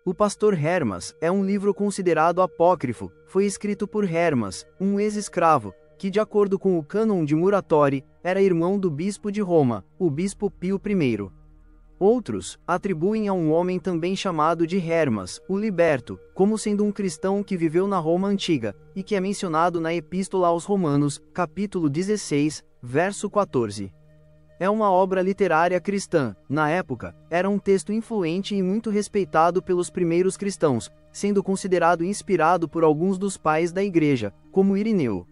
O Pastor Hermas é um livro considerado apócrifo, foi escrito por Hermas, um ex-escravo, que de acordo com o cânon de Muratori, era irmão do bispo de Roma, o bispo Pio I. Outros atribuem a um homem também chamado de Hermas, o Liberto, como sendo um cristão que viveu na Roma antiga, e que é mencionado na Epístola aos Romanos, capítulo 16, verso 14. É uma obra literária cristã. Na época, era um texto influente e muito respeitado pelos primeiros cristãos, sendo considerado inspirado por alguns dos pais da Igreja, como Irineu.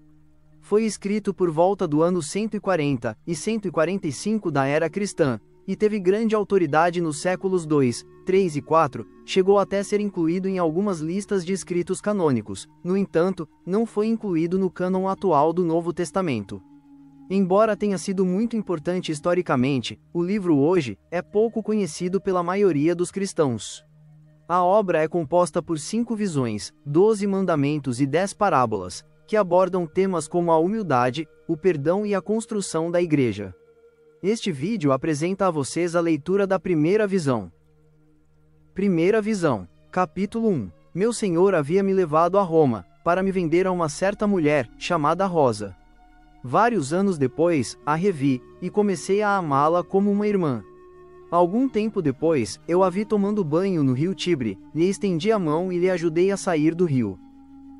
Foi escrito por volta do ano 140 e 145 da era cristã, e teve grande autoridade nos séculos 2, 3 e 4, chegou até ser incluído em algumas listas de escritos canônicos, no entanto, não foi incluído no cânon atual do Novo Testamento. Embora tenha sido muito importante historicamente, o livro hoje é pouco conhecido pela maioria dos cristãos. A obra é composta por 5 visões, 12 mandamentos e 10 parábolas, que abordam temas como a humildade, o perdão e a construção da igreja. Este vídeo apresenta a vocês a leitura da primeira visão. Primeira visão, capítulo 1. Meu senhor havia me levado a Roma, para me vender a uma certa mulher, chamada Rosa. Vários anos depois, a revi, e comecei a amá-la como uma irmã. Algum tempo depois, eu a vi tomando banho no rio Tibre, lhe estendi a mão e lhe ajudei a sair do rio.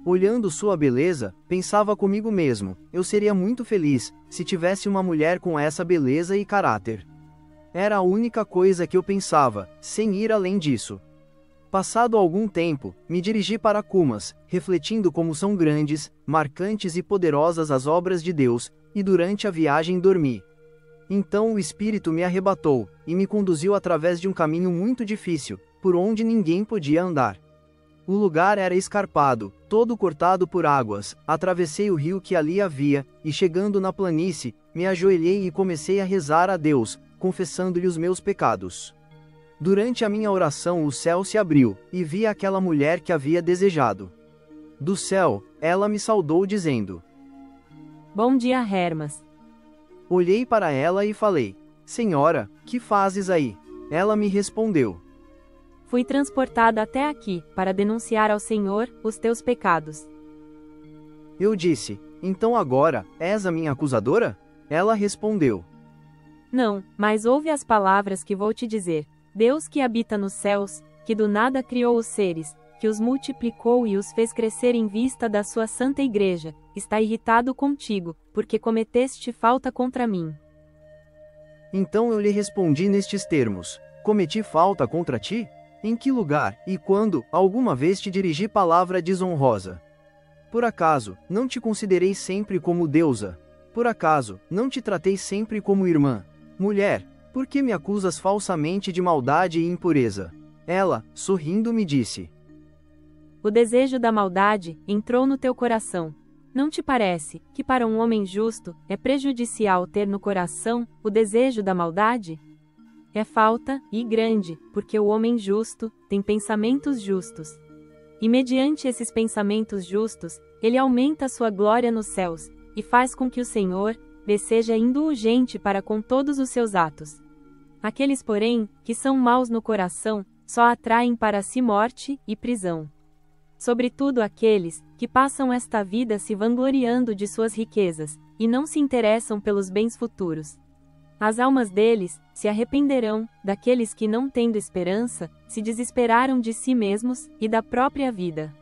Olhando sua beleza, pensava comigo mesmo, eu seria muito feliz, se tivesse uma mulher com essa beleza e caráter. Era a única coisa que eu pensava, sem ir além disso. Passado algum tempo, me dirigi para Cumas, refletindo como são grandes, marcantes e poderosas as obras de Deus, e durante a viagem dormi. Então o Espírito me arrebatou, e me conduziu através de um caminho muito difícil, por onde ninguém podia andar. O lugar era escarpado, todo cortado por águas, atravessei o rio que ali havia, e chegando na planície, me ajoelhei e comecei a rezar a Deus, confessando-lhe os meus pecados. Durante a minha oração o céu se abriu, e vi aquela mulher que havia desejado. Do céu, ela me saudou dizendo: Bom dia, Hermas. Olhei para ela e falei: Senhora, que fazes aí? Ela me respondeu: Fui transportada até aqui, para denunciar ao Senhor os teus pecados. Eu disse: Então agora, és a minha acusadora? Ela respondeu: Não, mas ouve as palavras que vou te dizer. Deus que habita nos céus, que do nada criou os seres, que os multiplicou e os fez crescer em vista da sua santa igreja, está irritado contigo, porque cometeste falta contra mim. Então eu lhe respondi nestes termos: Cometi falta contra ti? Em que lugar, e quando, alguma vez te dirigi palavra desonrosa? Por acaso, não te considerei sempre como deusa? Por acaso, não te tratei sempre como irmã? Mulher, por que me acusas falsamente de maldade e impureza? Ela, sorrindo, me disse: O desejo da maldade entrou no teu coração. Não te parece que para um homem justo é prejudicial ter no coração o desejo da maldade? É falta, e grande, porque o homem justo tem pensamentos justos. E mediante esses pensamentos justos, ele aumenta sua glória nos céus, e faz com que o Senhor lhe seja indulgente para com todos os seus atos. Aqueles, porém, que são maus no coração, só atraem para si morte e prisão. Sobretudo aqueles que passam esta vida se vangloriando de suas riquezas, e não se interessam pelos bens futuros. As almas deles se arrependerão, daqueles que, não tendo esperança, se desesperaram de si mesmos e da própria vida.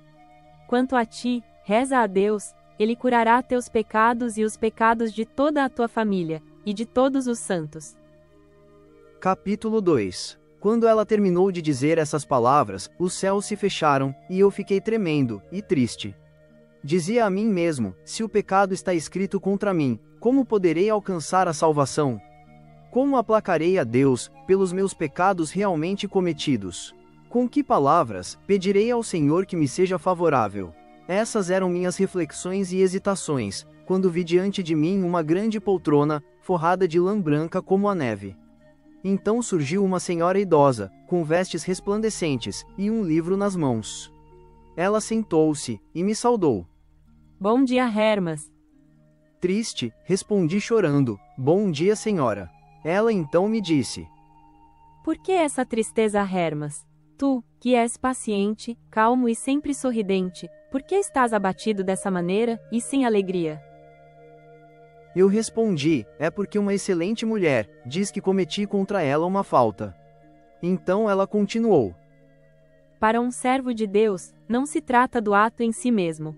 Quanto a ti, reza a Deus, Ele curará teus pecados e os pecados de toda a tua família, e de todos os santos. Capítulo 2. Quando ela terminou de dizer essas palavras, os céus se fecharam, e eu fiquei tremendo e triste. Dizia a mim mesmo: se o pecado está escrito contra mim, como poderei alcançar a salvação? Como aplacarei a Deus, pelos meus pecados realmente cometidos? Com que palavras pedirei ao Senhor que me seja favorável? Essas eram minhas reflexões e hesitações, quando vi diante de mim uma grande poltrona, forrada de lã branca como a neve. Então surgiu uma senhora idosa, com vestes resplandecentes, e um livro nas mãos. Ela sentou-se, e me saudou. Bom dia, Hermas. Triste, respondi chorando: Bom dia, senhora. Ela então me disse: Por que essa tristeza, Hermas? Tu, que és paciente, calmo e sempre sorridente, por que estás abatido dessa maneira, e sem alegria? Eu respondi, é porque uma excelente mulher diz que cometi contra ela uma falta. Então ela continuou. Para um servo de Deus, não se trata do ato em si mesmo.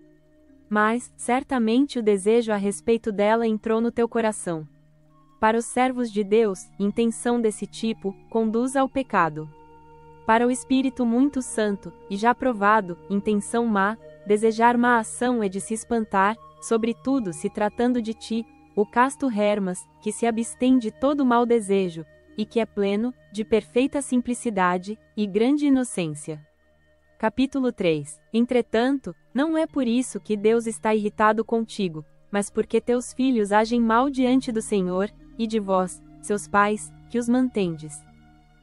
Mas, certamente o desejo a respeito dela entrou no teu coração. Para os servos de Deus, intenção desse tipo conduz ao pecado. Para o Espírito muito santo, e já provado, intenção má, desejar má ação é de se espantar, sobretudo se tratando de ti, o casto Hermas, que se abstém de todo mau desejo, e que é pleno, de perfeita simplicidade, e grande inocência. Capítulo 3. Entretanto, não é por isso que Deus está irritado contigo, mas porque teus filhos agem mal diante do Senhor, e de vós, seus pais, que os mantendes.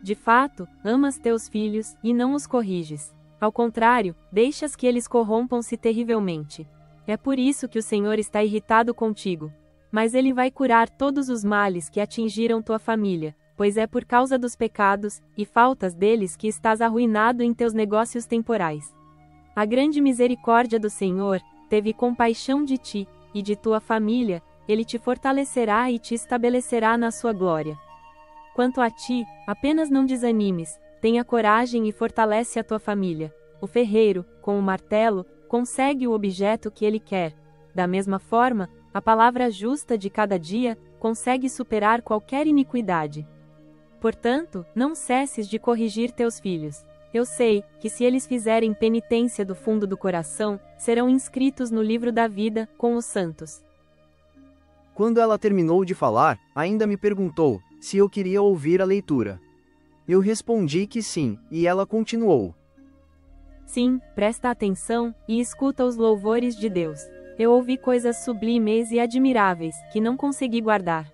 De fato, amas teus filhos, e não os corriges. Ao contrário, deixas que eles corrompam-se terrivelmente. É por isso que o Senhor está irritado contigo. Mas ele vai curar todos os males que atingiram tua família, pois é por causa dos pecados e faltas deles que estás arruinado em teus negócios temporais. A grande misericórdia do Senhor teve compaixão de ti, e de tua família, ele te fortalecerá e te estabelecerá na sua glória. Quanto a ti, apenas não desanimes, tenha coragem e fortalece a tua família. O ferreiro, com o martelo, consegue o objeto que ele quer. Da mesma forma, a palavra justa de cada dia consegue superar qualquer iniquidade. Portanto, não cesses de corrigir teus filhos. Eu sei que se eles fizerem penitência do fundo do coração, serão inscritos no livro da vida com os santos. Quando ela terminou de falar, ainda me perguntou se eu queria ouvir a leitura. Eu respondi que sim, e ela continuou. Sim, presta atenção e escuta os louvores de Deus. Eu ouvi coisas sublimes e admiráveis que não consegui guardar.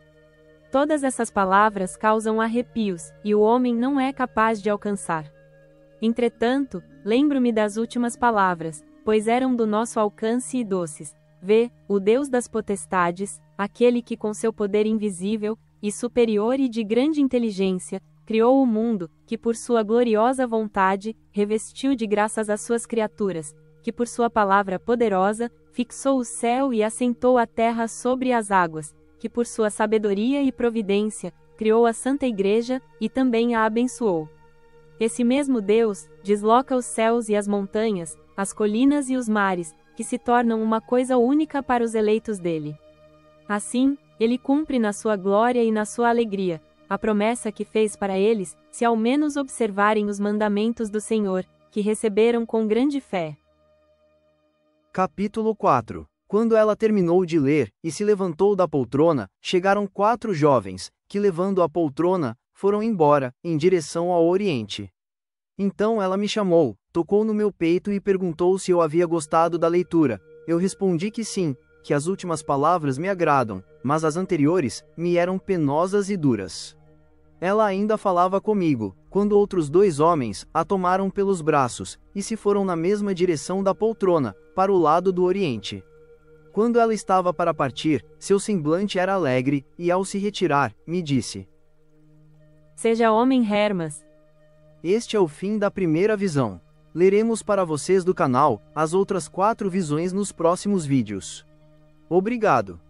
Todas essas palavras causam arrepios, e o homem não é capaz de alcançar. Entretanto, lembro-me das últimas palavras, pois eram do nosso alcance e doces. Vê, o Deus das potestades, aquele que com seu poder invisível, e superior e de grande inteligência, criou o mundo, que por sua gloriosa vontade, revestiu de graças as suas criaturas, que por sua palavra poderosa, fixou o céu e assentou a terra sobre as águas, que por sua sabedoria e providência, criou a Santa Igreja, e também a abençoou. Esse mesmo Deus, desloca os céus e as montanhas, as colinas e os mares, que se tornam uma coisa única para os eleitos dele. Assim, ele cumpre na sua glória e na sua alegria, a promessa que fez para eles, se ao menos observarem os mandamentos do Senhor, que receberam com grande fé. Capítulo 4. Quando ela terminou de ler, e se levantou da poltrona, chegaram 4 jovens, que levando a poltrona, foram embora, em direção ao oriente. Então ela me chamou, tocou no meu peito e perguntou se eu havia gostado da leitura. Eu respondi que sim, que as últimas palavras me agradam, mas as anteriores, me eram penosas e duras. Ela ainda falava comigo, quando outros 2 homens a tomaram pelos braços, e se foram na mesma direção da poltrona, para o lado do oriente. Quando ela estava para partir, seu semblante era alegre, e ao se retirar, me disse: Seja homem, Hermas. Este é o fim da primeira visão. Leremos para vocês do canal as outras 4 visões nos próximos vídeos. Obrigado.